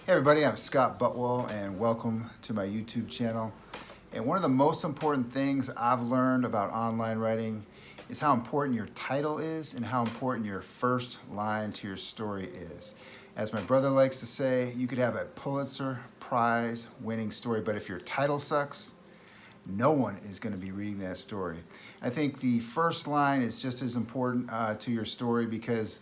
Hey everybody, I'm Scott Butwell and welcome to my YouTube channel. And one of the most important things I've learned about online writing is how important your title is and how important your first line to your story is. As my brother likes to say, you could have a Pulitzer Prize winning story, but if your title sucks, no one is going to be reading that story. I think the first line is just as important to your story because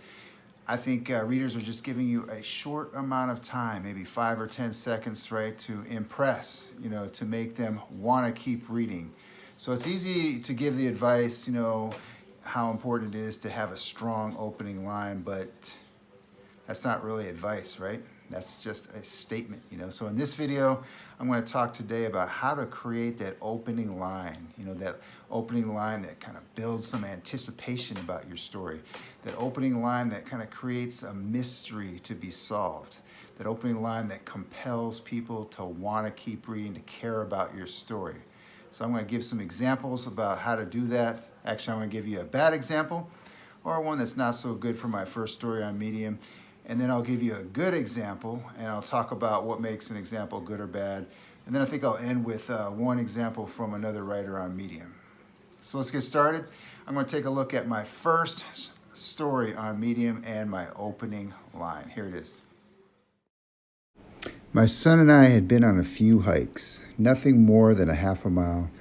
I think readers are just giving you a short amount of time, maybe 5 or 10 seconds, right, to impress, to make them want to keep reading. So it's easy to give the advice, how important it is to have a strong opening line, but that's not really advice, right? That's just a statement, So in this video, I'm going to talk today about how to create that opening line, that opening line that kind of builds some anticipation about your story, that opening line that kind of creates a mystery to be solved, that opening line that compels people to want to keep reading, to care about your story. So I'm going to give some examples about how to do that. Actually, I'm going to give you a bad example or one that's not so good for my first story on Medium. And then I'll give you a good example, and I'll talk about what makes an example good or bad. And then I think I'll end with one example from another writer on Medium. So let's get started. I'm going to take a look at my first story on Medium and my opening line. Here it is. My son and I had been on a few hikes, nothing more than a half a mile.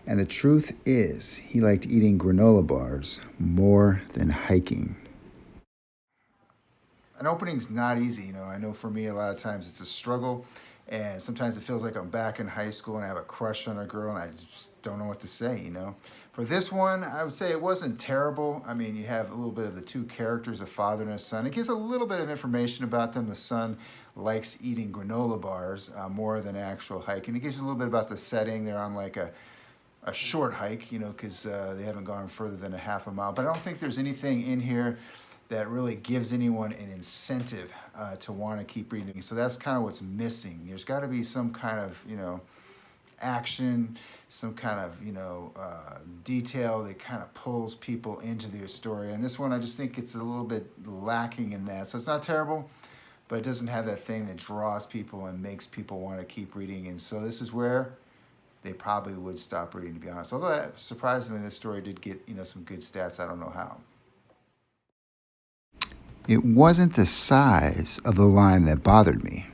And the truth is, he liked eating granola bars more than hiking. An opening's not easy, I know for me a lot of times it's a struggle, and sometimes it feels like I'm back in high school and I have a crush on a girl and I just don't know what to say, For this one, I would say it wasn't terrible. I mean, you have a little bit of the two characters, a father and a son. It gives a little bit of information about them. The son likes eating granola bars more than actual hiking. It gives you a little bit about the setting. They're on like a short hike, because they haven't gone further than a half a mile. But I don't think there's anything in here that really gives anyone an incentive to want to keep reading. So that's kind of what's missing. There's got to be some kind of, action, some kind of, detail that kind of pulls people into their story. And this one, I just think it's a little bit lacking in that. So it's not terrible, but it doesn't have that thing that draws people and makes people want to keep reading. And so this is where they probably would stop reading, to be honest. Although surprisingly, this story did get, some good stats. I don't know how. It wasn't the size of the line that bothered me.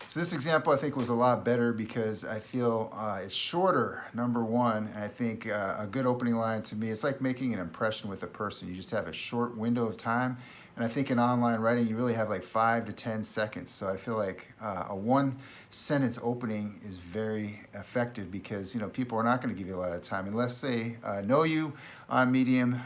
So this example, I think, was a lot better because I feel it's shorter, number one, and I think a good opening line to me, it's like making an impression with a person. You just have a short window of time, and I think in online writing, you really have like 5 to 10 seconds. So I feel like a one-sentence opening is very effective because, people are not going to give you a lot of time unless they know you on Medium.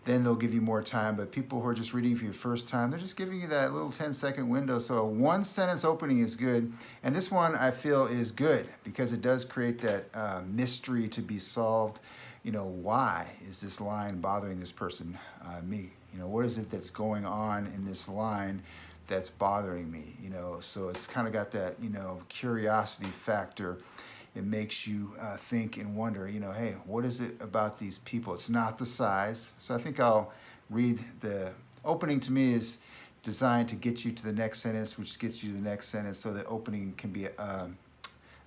Then they'll give you more time. But people who are just reading for your first time, they're just giving you that little 10-second window. So a one-sentence opening is good. And this one, I feel, is good because it does create that mystery to be solved. Why is this line bothering this person, me? What is it that's going on in this line that's bothering me? So it's kind of got that, curiosity factor. It makes you think and wonder, hey, what is it about these people? It's not the size. So I think I'll read the opening. To me is designed to get you to the next sentence, which gets you to the next sentence. So the opening can be a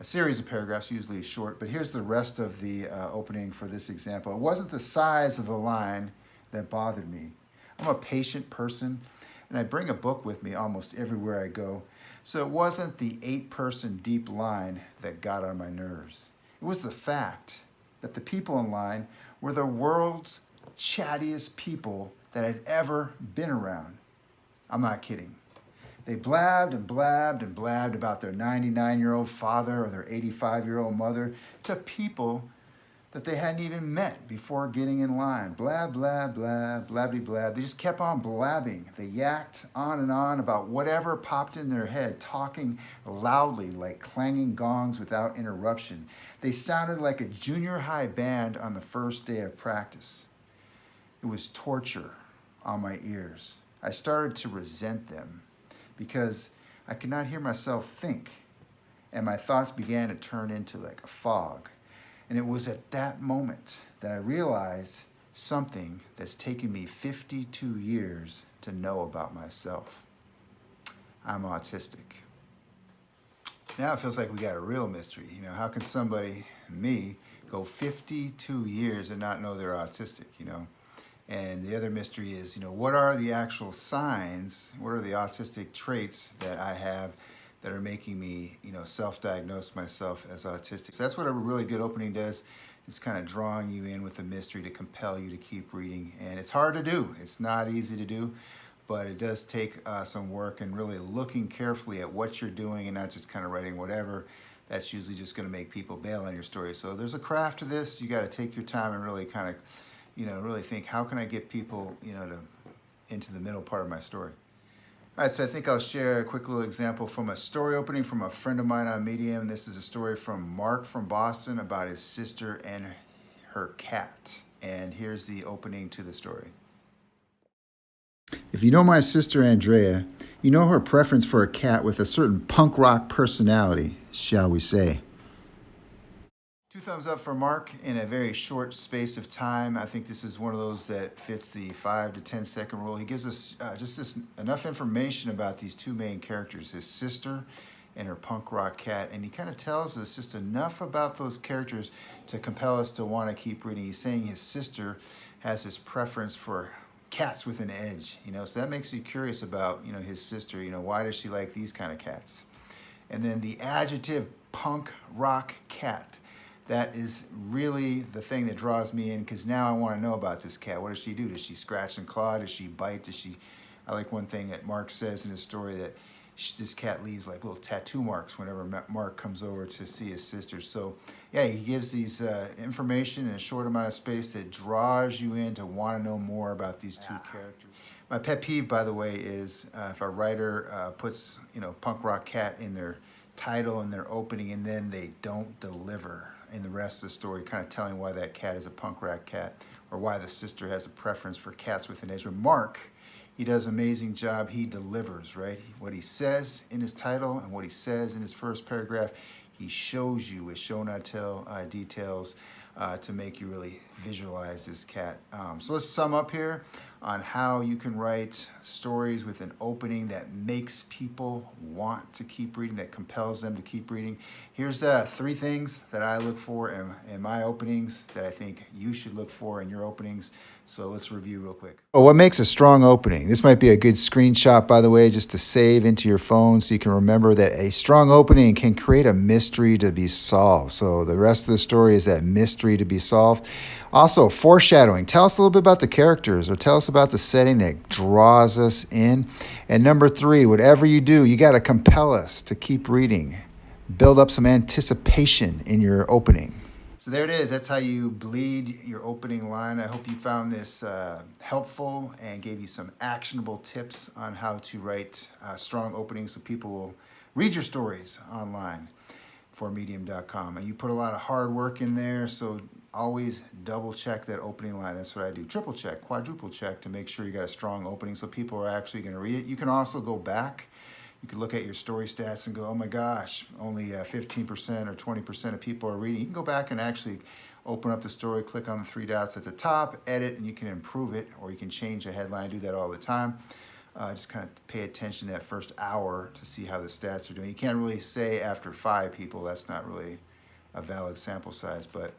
series of paragraphs, usually short. But here's the rest of the opening for this example. It wasn't the size of the line that bothered me. I'm a patient person, and I bring a book with me almost everywhere I go. So it wasn't the 8-person deep line that got on my nerves. It was the fact that the people in line were the world's chattiest people that I'd ever been around. I'm not kidding. They blabbed and blabbed and blabbed about their 99-year-old father or their 85-year-old mother to people that they hadn't even met before getting in line. Blab, blab, blab, blabby, blab. They just kept on blabbing. They yacked on and on about whatever popped in their head, talking loudly like clanging gongs without interruption. They sounded like a junior high band on the first day of practice. It was torture on my ears. I started to resent them because I could not hear myself think, and my thoughts began to turn into like a fog. And it was at that moment that I realized something that's taken me 52 years to know about myself. I'm autistic. Now it feels like we got a real mystery. You know, how can somebody, me, go 52 years and not know they're autistic, you know? And the other mystery is, you know, what are the actual signs, what are the autistic traits that I have that are making me, you know, self-diagnose myself as autistic? So that's what a really good opening does. It's kind of drawing you in with a mystery to compel you to keep reading. And it's hard to do. It's not easy to do, but it does take some work and really looking carefully at what you're doing and not just kind of writing whatever. That's usually just going to make people bail on your story. So there's a craft to this. You got to take your time and really kind of, you know, really think, how can I get people, you know, into the middle part of my story? All right, so I think I'll share a quick little example from a story opening from a friend of mine on Medium. This is a story from Mark from Boston about his sister and her cat. And here's the opening to the story. If you know my sister Andrea, you know her preference for a cat with a certain punk rock personality, shall we say. 2 thumbs up for Mark in a very short space of time. I think this is one of those that fits the 5 to 10 second rule. He gives us enough information about these two main characters, his sister and her punk rock cat, and he kind of tells us just enough about those characters to compel us to want to keep reading. He's saying his sister has this preference for cats with an edge, you know, so that makes you curious about, you know, his sister, you know, why does she like these kind of cats? And then the adjective punk rock cat. That is really the thing that draws me in, because now I want to know about this cat. What does she do? Does she scratch and claw? Does she bite? I like one thing that Mark says in his story, that this cat leaves like little tattoo marks whenever Mark comes over to see his sister. So yeah, he gives these information in a short amount of space that draws you in to want to know more about these two characters. My pet peeve, by the way, is if a writer puts, you know, punk rock cat in their title and their opening, and then they don't deliver in the rest of the story, kind of telling why that cat is a punk rock cat, or why the sister has a preference for cats with an edge. Mark, he does an amazing job. He delivers, right? What he says in his title and what he says in his first paragraph, he shows you with show not tell details to make you really visualize this cat. So let's sum up here on how you can write stories with an opening that makes people want to keep reading, that compels them to keep reading. Here's 3 things that I look for in my openings that I think you should look for in your openings. So let's review real quick. Oh, what makes a strong opening? This might be a good screenshot, by the way, just to save into your phone so you can remember that a strong opening can create a mystery to be solved. So the rest of the story is that mystery to be solved. Also, foreshadowing. Tell us a little bit about the characters, or tell us about the setting that draws us in. And number 3, whatever you do, you got to compel us to keep reading. Build up some anticipation in your opening. So there it is. That's how you bleed your opening line. I hope you found this helpful and gave you some actionable tips on how to write strong openings so people will read your stories online for medium.com. And you put a lot of hard work in there, so always double check that opening line. That's what I do. Triple check, quadruple check to make sure you got a strong opening so people are actually going to read it. You can also go back. You can look at your story stats and go, oh my gosh, only 15% or 20% of people are reading. You can go back and actually open up the story, click on the 3 dots at the top, edit, and you can improve it, or you can change the headline. I do that all the time. Just kind of pay attention to that first hour to see how the stats are doing. You can't really say after 5 people, that's not really a valid sample size. But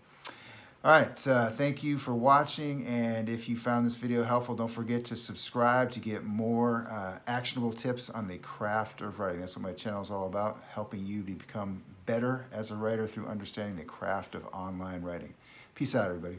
all right, thank you for watching, and if you found this video helpful, don't forget to subscribe to get more actionable tips on the craft of writing. That's what my channel is all about, helping you to become better as a writer through understanding the craft of online writing. Peace out, everybody.